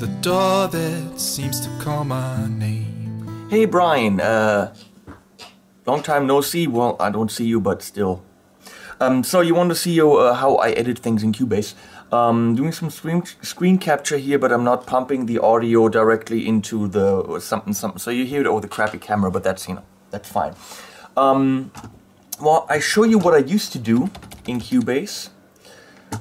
the door that seems to call my name. Hey Brian, long time no see. Well, I don't see you, but still. So you want to see how I edit things in Cubase. Doing some screen capture here, but I'm not pumping the audio directly into the something. So you hear it over the crappy camera, but that's, you know, that's fine. Well, I show you what I used to do in Cubase.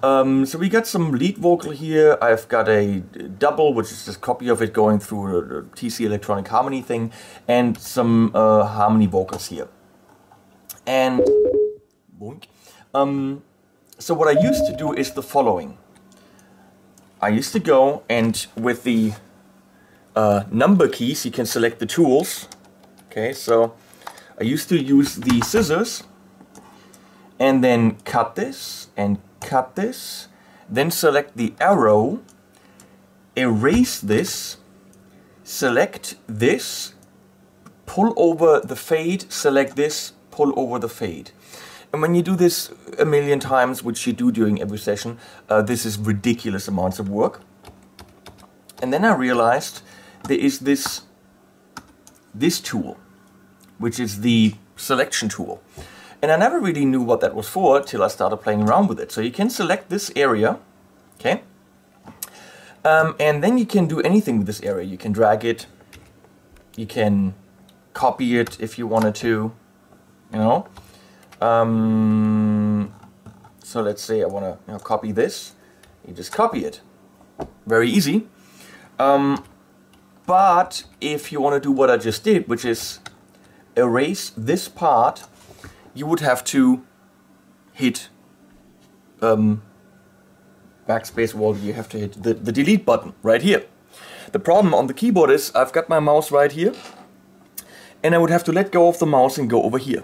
So we got some lead vocal here. I've got a double, which is just a copy of it going through a TC electronic harmony thing, and some harmony vocals here. And boink. So what I used to do is the following. I used to go and with the number keys, you can select the tools. Okay, so I used to use the scissors and then cut this and cut this, then select the arrow, erase this, select this, pull over the fade, select this, pull over the fade. And when you do this a million times, which you do during every session, this is ridiculous amounts of work. And then I realized there is this tool, which is the selection tool. And I never really knew what that was for till I started playing around with it. So you can select this area, okay? And then you can do anything with this area. You can drag it, you can copy it if you wanted to, you know? So let's say I want to copy this. You just copy it. Very easy. But if you want to do what I just did, which is erase this part, you would have to hit backspace, well, you have to hit the delete button right here. The problem on the keyboard is I've got my mouse right here, and I would have to let go of the mouse and go over here,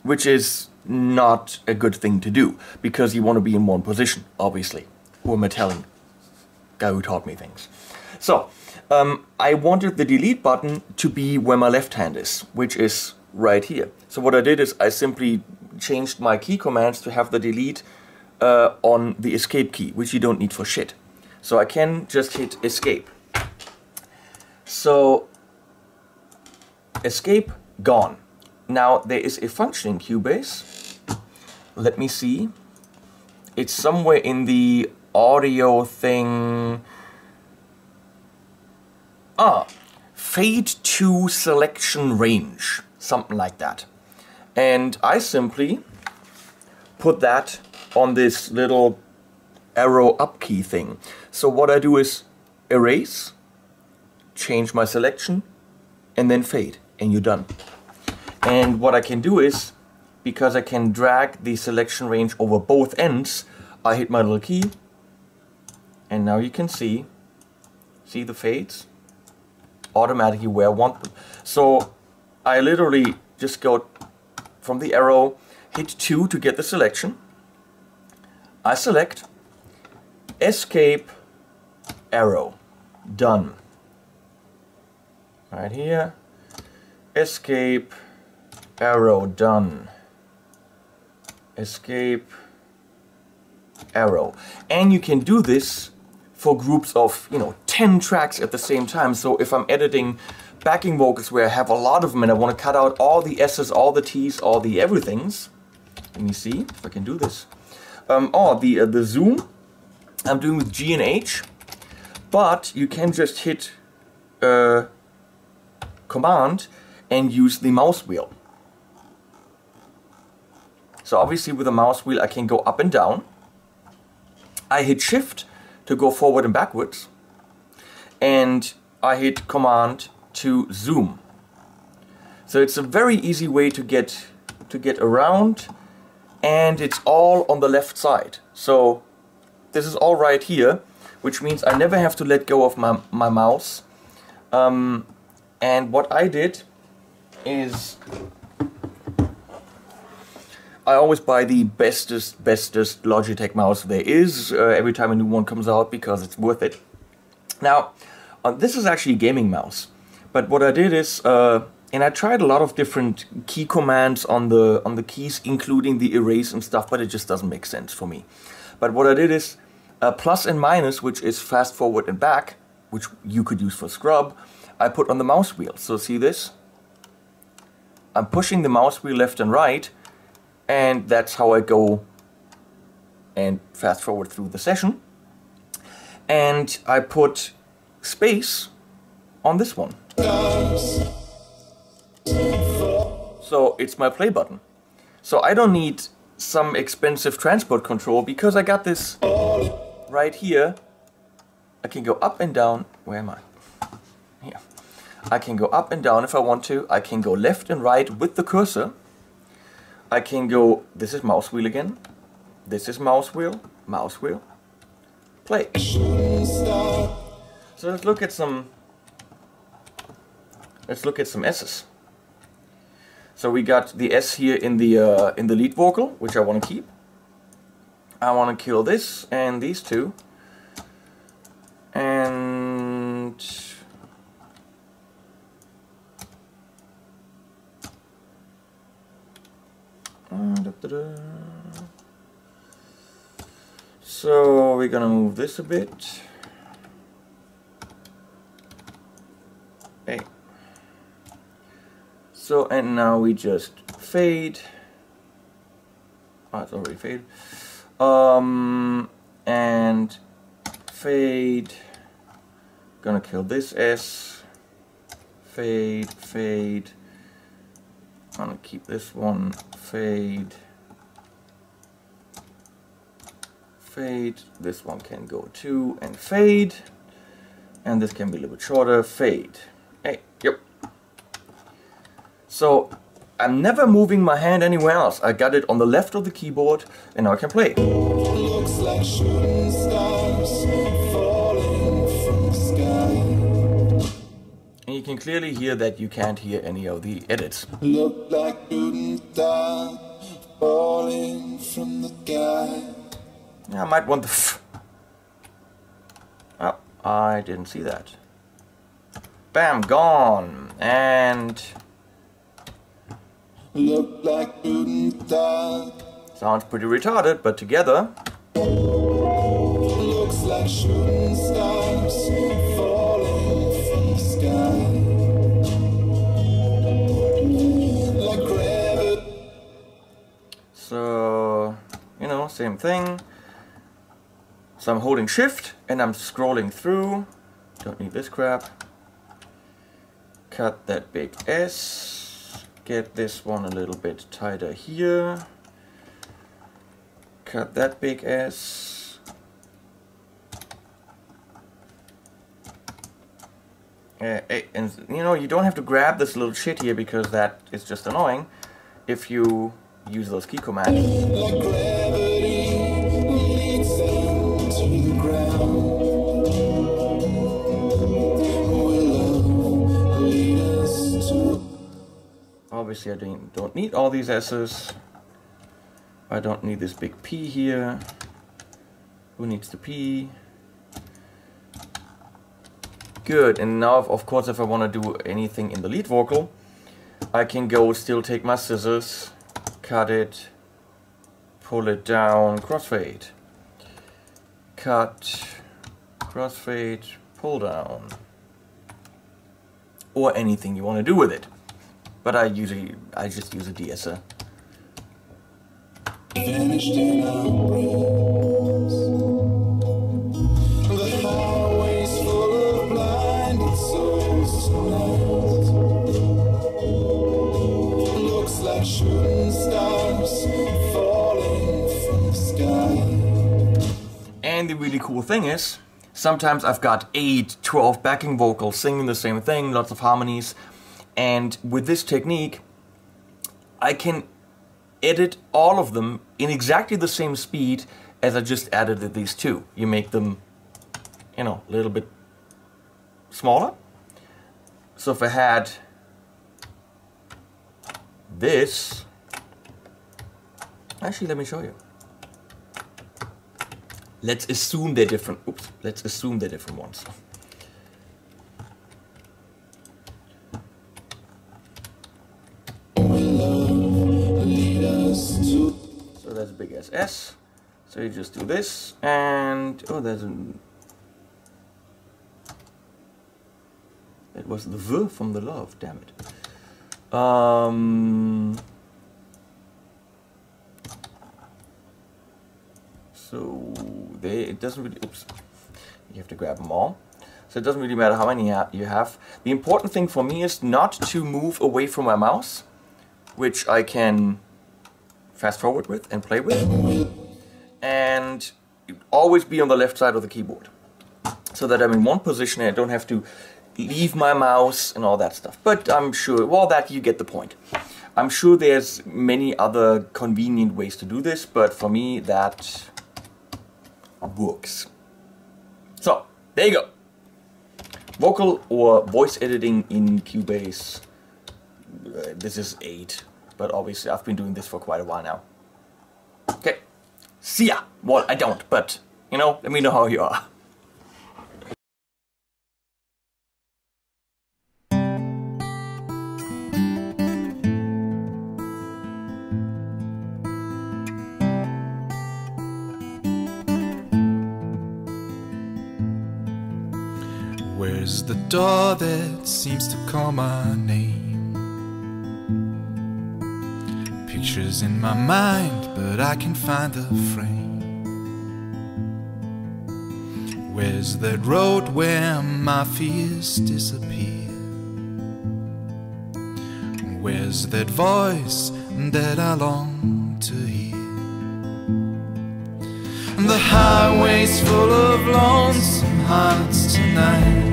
which is not a good thing to do, because you want to be in one position, obviously. Who am I telling? Guy who taught me things. So, I wanted the delete button to be where my left hand is, which is right here. So what I did is I simply changed my key commands to have the delete on the escape key, which you don't need for shit. So I can just hit escape. So, escape, gone. Now there is a function in Cubase. Let me see. It's somewhere in the audio thing. Fade to selection range. Something like that. And I simply put that on this little arrow up key thing. So what I do is erase, change my selection, and then fade, and you're done. And what I can do is, because I can drag the selection range over both ends, I hit my little key, and now you can see the fades automatically where I want them. So I literally just go from the arrow, hit 2 to get the selection. I select, escape, arrow, done. Right here, escape, arrow, done. Escape, arrow. And you can do this for groups of, 10 tracks at the same time. So if I'm editing backing vocals where I have a lot of them and I want to cut out all the S's, all the T's, all the everythings, let me see if I can do this. The zoom I'm doing with G and H, but you can just hit command and use the mouse wheel. So obviously with the mouse wheel I can go up and down. I hit shift to go forward and backwards, and I hit command to zoom. So it's a very easy way to get around, and it's all on the left side. So this is all right here, which means I never have to let go of my mouse. And what I did is I always buy the bestest Logitech mouse there is every time a new one comes out, because it's worth it. Now, this is actually a gaming mouse, but what I did is, and I tried a lot of different key commands on the keys, including the erase and stuff, but it just doesn't make sense for me. But what I did is plus and minus, which is fast forward and back, which you could use for scrub, I put on the mouse wheel. So see this? I'm pushing the mouse wheel left and right, and that's how I go and fast forward through the session. And I put space on this one. So it's my play button. So I don't need some expensive transport control because I got this right here. I can go up and down. Where am I? Here. I can go up and down if I want to. I can go left and right with the cursor. I can go, this is mouse wheel again. This is mouse wheel, play. So let's look at some S's. So we got the S here in the lead vocal, which I want to keep. I want to kill this and these two. And so we're gonna move this a bit. Hey. So and now we just fade. Oh, it's already fade. And fade. Gonna kill this S. Fade, fade. I'm gonna keep this one. Fade. Fade. This one can go too, and fade. And this can be a little bit shorter. Fade. Hey, yep. So I'm never moving my hand anywhere else. I got it on the left of the keyboard, and now I can play. Looks like shooting stars falling from the sky. And you can clearly hear that you can't hear any of the edits. Look like shooting stars falling from the sky. Yeah, I might want the f. Oh, I didn't see that. Bam, gone. And Look like shooting stars. sounds pretty retarded, but together. Looks like shooting stars falling from the sky. Like gravity. So, you know, same thing. So I'm holding shift and I'm scrolling through. Don't need this crap. Cut that big S. Get this one a little bit tighter here. Cut that big S. And you know, you don't have to grab this little shit here because that is just annoying if you use those key commands. Like gravity leads them to the ground. Will lead us to. Obviously I don't need all these S's. I don't need this big P here. Who needs the P? Good, and now of course if I want to do anything in the lead vocal, I can go still take my scissors, cut it, pull it down, crossfade. Cut, crossfade, pull down. Or anything you want to do with it. But I just use a de-esser. Vanished in our brains. The highways full of blinded souls tonight. Looks like shooting stars falling from the sky. And the really cool thing is, sometimes I've got 8, 12 backing vocals singing the same thing, lots of harmonies. And with this technique, I can edit all of them in exactly the same speed as I just added these two. You make them, you know, a little bit smaller. So if I had this, actually let me show you. Let's assume they're different. Oops, let's assume they're different ones. So that's big as S. So you just do this, and oh, there's a It was the V from the love, damn it. So it doesn't really, oops, you have to grab them all. So it doesn't really matter how many you have. The important thing for me is not to move away from my mouse, which I can fast forward with and play with. And always be on the left side of the keyboard. So that I'm in one position and I don't have to leave my mouse and all that stuff. But I'm sure, well, that you get the point. I'm sure there's many other convenient ways to do this, but for me that works. So, there you go. Vocal or voice editing in Cubase. This is 8, but obviously I've been doing this for quite a while now. Okay, see ya. Well, I don't, but, you know, let me know how you are. Where's the door that seems to call my name? Pictures in my mind, but I can find the frame. Where's that road where my fears disappear? Where's that voice that I long to hear? The highway's full of lonesome hearts tonight.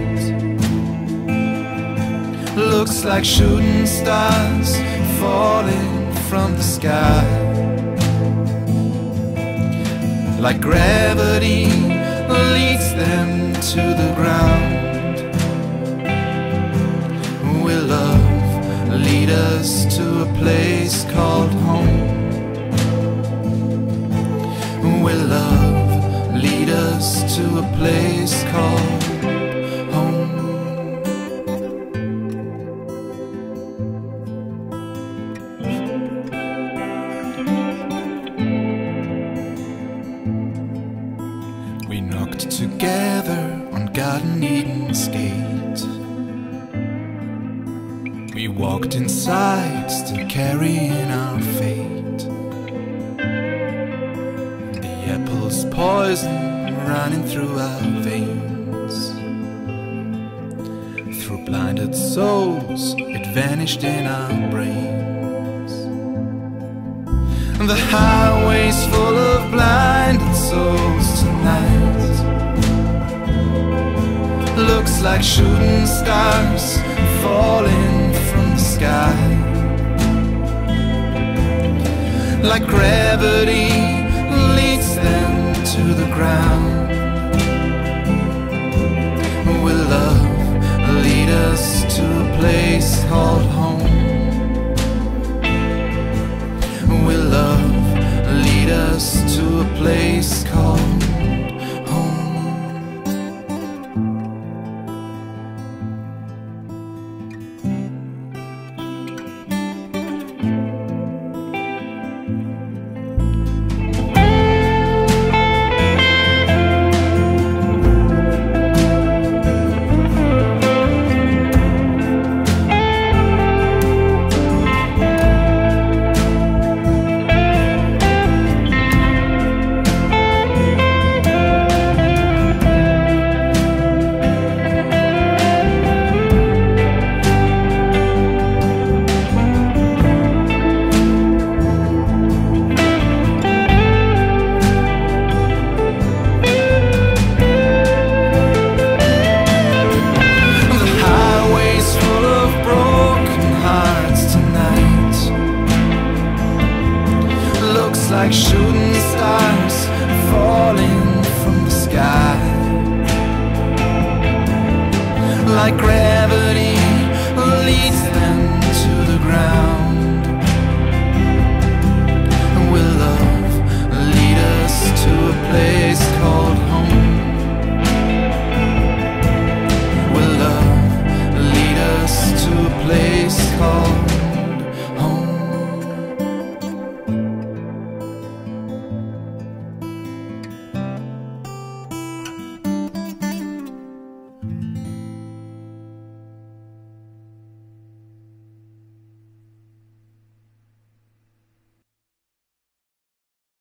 Looks like shooting stars falling from the sky. Like gravity leads them to the ground. Will love lead us to a place called home? Will love lead us to a place called home? We knocked together on Garden Eden's gate. We walked inside, still carrying our fate. Apple's poison running through our veins. Through blinded souls, it vanished in our brains. The highway's full of blinded souls tonight. Looks like shooting stars falling from the sky. Like gravity leads them to the ground. Will love lead us to a place called home? Will love lead us to a place called home? Like shooting stars falling from the sky. Like gravity leads them to the ground. Will love lead us to a place called home?